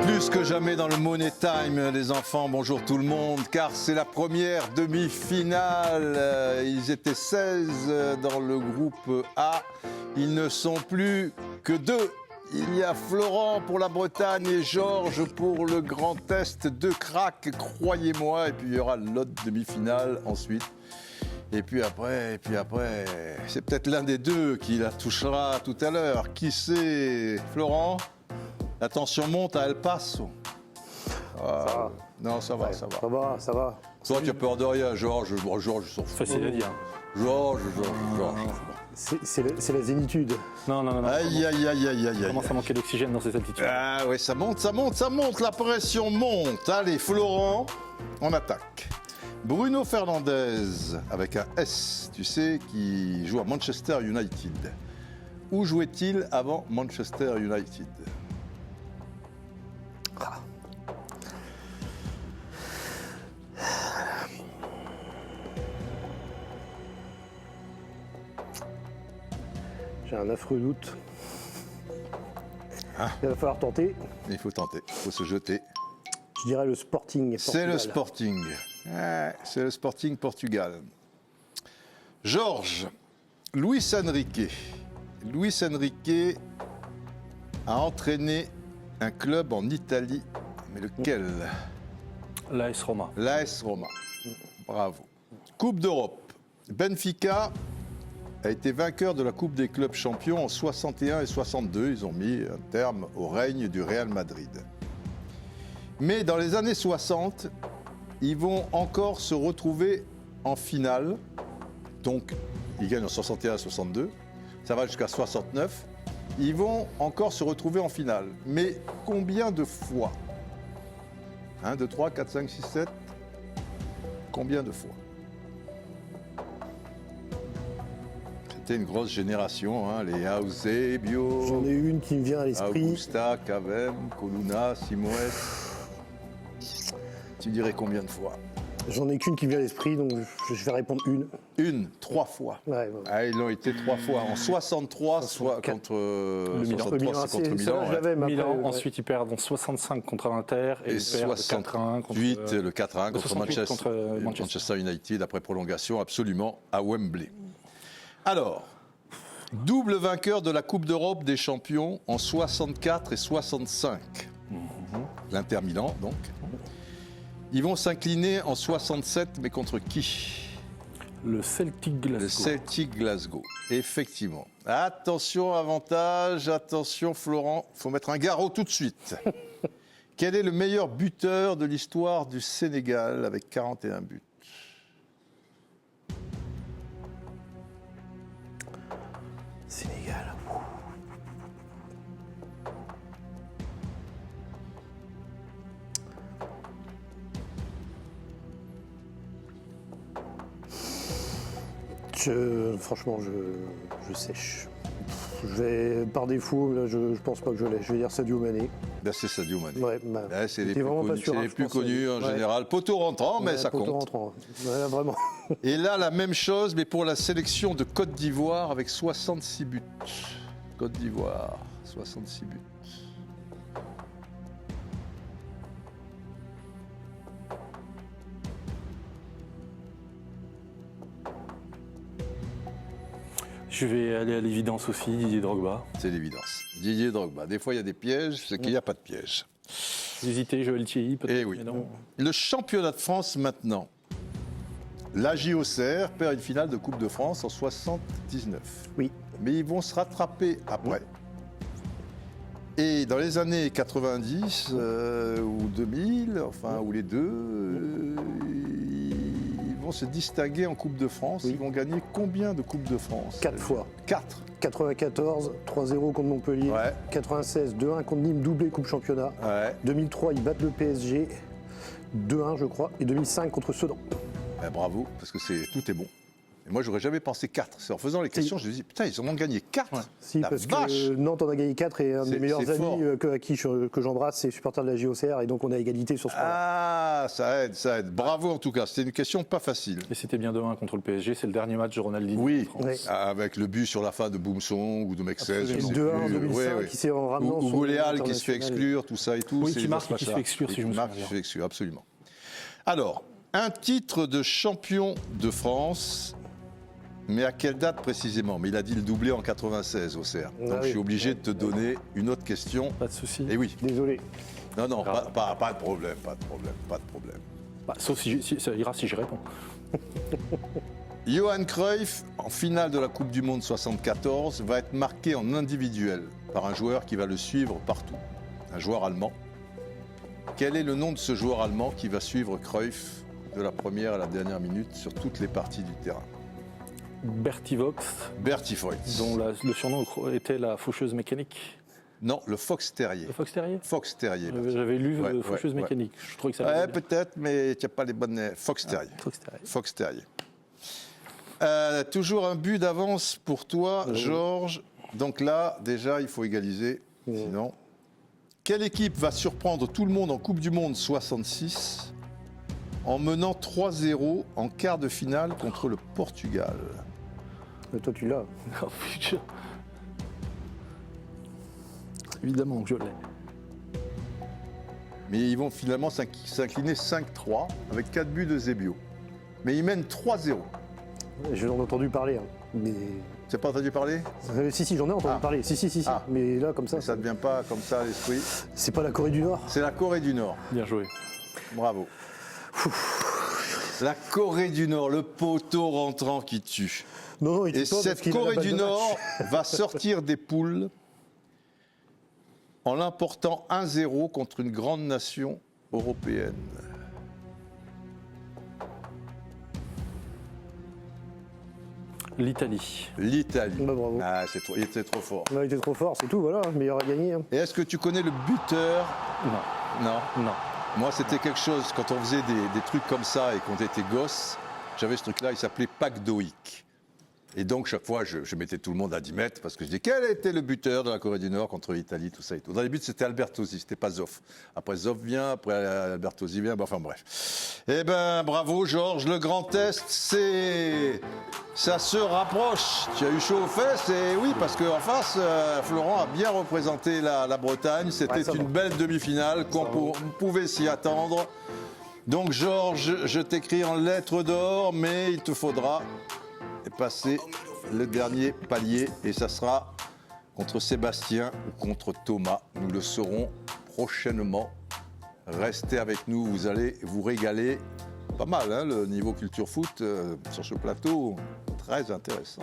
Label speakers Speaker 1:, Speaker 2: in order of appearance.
Speaker 1: Plus que jamais dans le Money Time, les enfants, bonjour tout le monde, car c'est la première demi-finale. Ils étaient 16 dans le groupe A, ils ne sont plus que 2. Il y a Florent pour la Bretagne et Georges pour le Grand Est, 2 cracks, croyez-moi, et puis il y aura l'autre demi-finale ensuite. Et puis après, c'est peut-être l'un des deux qui la touchera tout à l'heure. Qui c'est, Florent? La tension monte à El Paso. Ah, ça va. Non, ça va, ouais, ça va.
Speaker 2: Ça va.
Speaker 1: Toi, tu as peur de rien, Georges. Bon, Georges, ils sont fous.
Speaker 3: Facile à dire.
Speaker 1: Georges.
Speaker 2: C'est la zénitude.
Speaker 3: Non.
Speaker 1: Aïe.
Speaker 3: Commence à manquer d'oxygène dans ces altitudes.
Speaker 1: Ah ouais, ça monte, la pression monte. Allez, Florent, on attaque. Bruno Fernandes, avec un S, tu sais, qui joue à Manchester United. Où jouait-il avant Manchester United ?
Speaker 2: J'ai un affreux doute.
Speaker 1: Ah.
Speaker 2: Il va falloir tenter.
Speaker 1: Il faut tenter, il faut se jeter.
Speaker 2: Je dirais le Sporting Portugal.
Speaker 1: C'est le Sporting. Ouais, c'est le Sporting Portugal. Georges, Luis Enrique. Luis Enrique a entraîné un club en Italie, mais lequel ?
Speaker 3: L'AS Roma.
Speaker 1: L'AS Roma. Bravo. Coupe d'Europe. Benfica a été vainqueur de la Coupe des clubs champions en 61 et 62. Ils ont mis un terme au règne du Real Madrid. Mais dans les années 60, ils vont encore se retrouver en finale. Donc, ils gagnent en 61 et 62. Ça va jusqu'à 69. Ils vont encore se retrouver en finale. Mais combien de fois ? 1, 2, 3, 4, 5, 6, 7. Combien de fois ? C'était une grosse génération, hein, les Eusebio.
Speaker 2: J'en ai une qui me vient à l'esprit.
Speaker 1: Augusta, Cavem, Coluna, Simoes. Tu dirais combien de fois ?
Speaker 2: J'en ai qu'une qui me vient à l'esprit, donc je vais répondre une.
Speaker 1: Une, 3 fois.
Speaker 2: Ouais.
Speaker 1: Ah, ils l'ont été 3 fois. En 63, soit contre
Speaker 3: le Milan.
Speaker 1: 63, c'est contre Milan.
Speaker 2: Je l'avais, mais
Speaker 3: Milan,
Speaker 2: après,
Speaker 3: ensuite ils perdent en 65 contre l'Inter et ils perdent 4-1 contre
Speaker 1: 8, le 4-1 contre
Speaker 3: 68 contre
Speaker 1: Manchester United après prolongation, absolument à Wembley. Alors, double vainqueur de la Coupe d'Europe des champions en 64 et 65. L'Inter Milan, donc. Ils vont s'incliner en 67, mais contre qui ?
Speaker 3: le Celtic Glasgow.
Speaker 1: Le Celtic Glasgow, effectivement. Attention, avantage, attention Florent, il faut mettre un garrot tout de suite. Quel est le meilleur buteur de l'histoire du Sénégal avec 41 buts ?
Speaker 2: Sénégal. Franchement, je sèche. Par défaut, là, je pense pas que je l'ai. Je vais dire Sadio Mané.
Speaker 1: Ben, c'est Sadio Mané.
Speaker 2: Ouais,
Speaker 1: c'est les plus connus en général. Poteau rentrant, mais ça
Speaker 2: poteau
Speaker 1: compte.
Speaker 2: Rentrant. Ouais, vraiment.
Speaker 1: Et là, la même chose, mais pour la sélection de Côte d'Ivoire avec 66 buts. Côte d'Ivoire, 66 buts.
Speaker 3: Je vais aller à l'évidence aussi, Didier Drogba.
Speaker 1: C'est l'évidence. Didier Drogba. Des fois, il y a des pièges, c'est qu'il n'y a pas de piège.
Speaker 3: J'hésitais, Joël Thierry, peut-être.
Speaker 1: Eh oui.
Speaker 3: Mais non.
Speaker 1: Le championnat de France maintenant. L'AJ Auxerre perd une finale de Coupe de France en 79.
Speaker 2: Oui.
Speaker 1: Mais ils vont se rattraper après. Et dans les années 90 ou 2000, enfin, ou les deux, ils vont se distinguer en Coupe de France.
Speaker 2: Oui.
Speaker 1: Ils vont gagner combien de Coupes de France ?
Speaker 2: 4 fois.
Speaker 1: 4.
Speaker 2: 94, 3-0 contre Montpellier.
Speaker 1: Ouais.
Speaker 2: 96, 2-1 contre Nîmes, doublé Coupe Championnat.
Speaker 1: Ouais.
Speaker 2: 2003, ils battent le PSG. 2-1, je crois. Et 2005 contre Sedan.
Speaker 1: Ben, bravo, parce que tout est bon. Et moi, j'aurais jamais pensé 4. C'est en faisant les questions, je me dis, putain, ils en ont gagné 4. Ouais.
Speaker 2: Si, parce que Nantes en a gagné 4 et un de mes meilleurs amis que j'embrasse, c'est supporter de la JOCR et donc on a égalité sur ce point.
Speaker 1: Ah, ça aide. Bravo en tout cas, c'était une question pas facile.
Speaker 3: Et c'était bien 2-1 contre le PSG, c'est le dernier match de Ronaldinho.
Speaker 1: Oui, avec le but sur la fin de Boumsong ou de Mexès.
Speaker 2: 2-1 en 2005 qui s'est en ramenant
Speaker 1: ou Gouléal qui se fait exclure, tout ça et tout.
Speaker 3: Oui, qui marque et qui se fait exclure, si je me souviens bien.
Speaker 1: Qui se fait exclure, absolument. Alors, un titre de champion de France, mais à quelle date précisément? Mais il a dit le doublé en 96 au CER. Donc je suis obligé de te donner une autre question.
Speaker 3: Pas de souci.
Speaker 1: Et oui.
Speaker 2: Désolé.
Speaker 1: Non, pas de problème.
Speaker 3: Bah, sauf si ça ira si j'y réponds.
Speaker 1: Johan Cruyff, en finale de la Coupe du Monde 74, va être marqué en individuel par un joueur qui va le suivre partout. Un joueur allemand. Quel est le nom de ce joueur allemand qui va suivre Cruyff de la première à la dernière minute sur toutes les parties du terrain?
Speaker 3: Bertie Vogts,
Speaker 1: dont
Speaker 3: le surnom était la faucheuse mécanique.
Speaker 1: Non, le Fox Terrier.
Speaker 3: Le Fox Terrier?
Speaker 1: Fox Terrier.
Speaker 3: J'avais lu faucheuse mécanique. Je trouvais que ça
Speaker 1: peut-être, mais tu n'as pas les bonnes... Fox Terrier. Fox Terrier. Toujours un but d'avance pour toi, Georges. Donc là, déjà, il faut égaliser. Sinon... Quelle équipe va surprendre tout le monde en Coupe du Monde 66 en menant 3-0 en quart de finale contre le Portugal?
Speaker 2: Toi, tu l'as.
Speaker 3: Oh putain. Évidemment que je l'ai.
Speaker 1: Mais ils vont finalement s'incliner 5-3 avec 4 buts de Zebio. Mais ils mènent 3-0.
Speaker 2: J'en ai entendu parler, hein. Mais...
Speaker 1: Tu n'as pas entendu parler?
Speaker 2: Si, j'en ai entendu parler. Si. Ah. Mais là, comme ça...
Speaker 1: Ça ne vient pas comme ça à l'esprit.
Speaker 2: C'est pas la Corée du Nord?
Speaker 1: C'est la Corée du Nord.
Speaker 3: Bien joué.
Speaker 1: Bravo. La Corée du Nord, le poteau rentrant qui tue.
Speaker 2: Non, il tue. Et
Speaker 1: cette Corée du Nord va sortir des poules en l'emportant 1-0 contre une grande nation européenne.
Speaker 3: L'Italie.
Speaker 2: Bah, bravo.
Speaker 1: Ah, il était trop fort.
Speaker 2: Il était trop fort, c'est tout, voilà, meilleur à gagner. Hein.
Speaker 1: Et est-ce que tu connais le buteur?
Speaker 3: Non.
Speaker 1: Moi, c'était quelque chose, quand on faisait des trucs comme ça et qu'on était gosse, j'avais ce truc-là, il s'appelait Pac Doïc. Et donc, chaque fois, je mettais tout le monde à 10 mètres parce que je disais quel était le buteur de la Corée du Nord contre l'Italie, tout ça et tout. Dans les buts, c'était Albertosi, c'était pas Zoff. Après, Zoff vient, après Albertosi vient, enfin bref. Eh ben, bravo, Georges. Le Grand Est, ça se rapproche. Tu as eu chaud aux fesses et oui, parce qu'en face, Florent a bien représenté la Bretagne. C'était une belle demi-finale qu'on pouvait s'y attendre. Donc, Georges, je t'écris en lettres d'or, mais il te faudra passer le dernier palier et ça sera contre Sébastien ou contre Thomas. Nous le saurons prochainement. Restez avec nous, vous allez vous régaler. Pas mal, hein, le niveau culture foot sur ce plateau, très intéressant.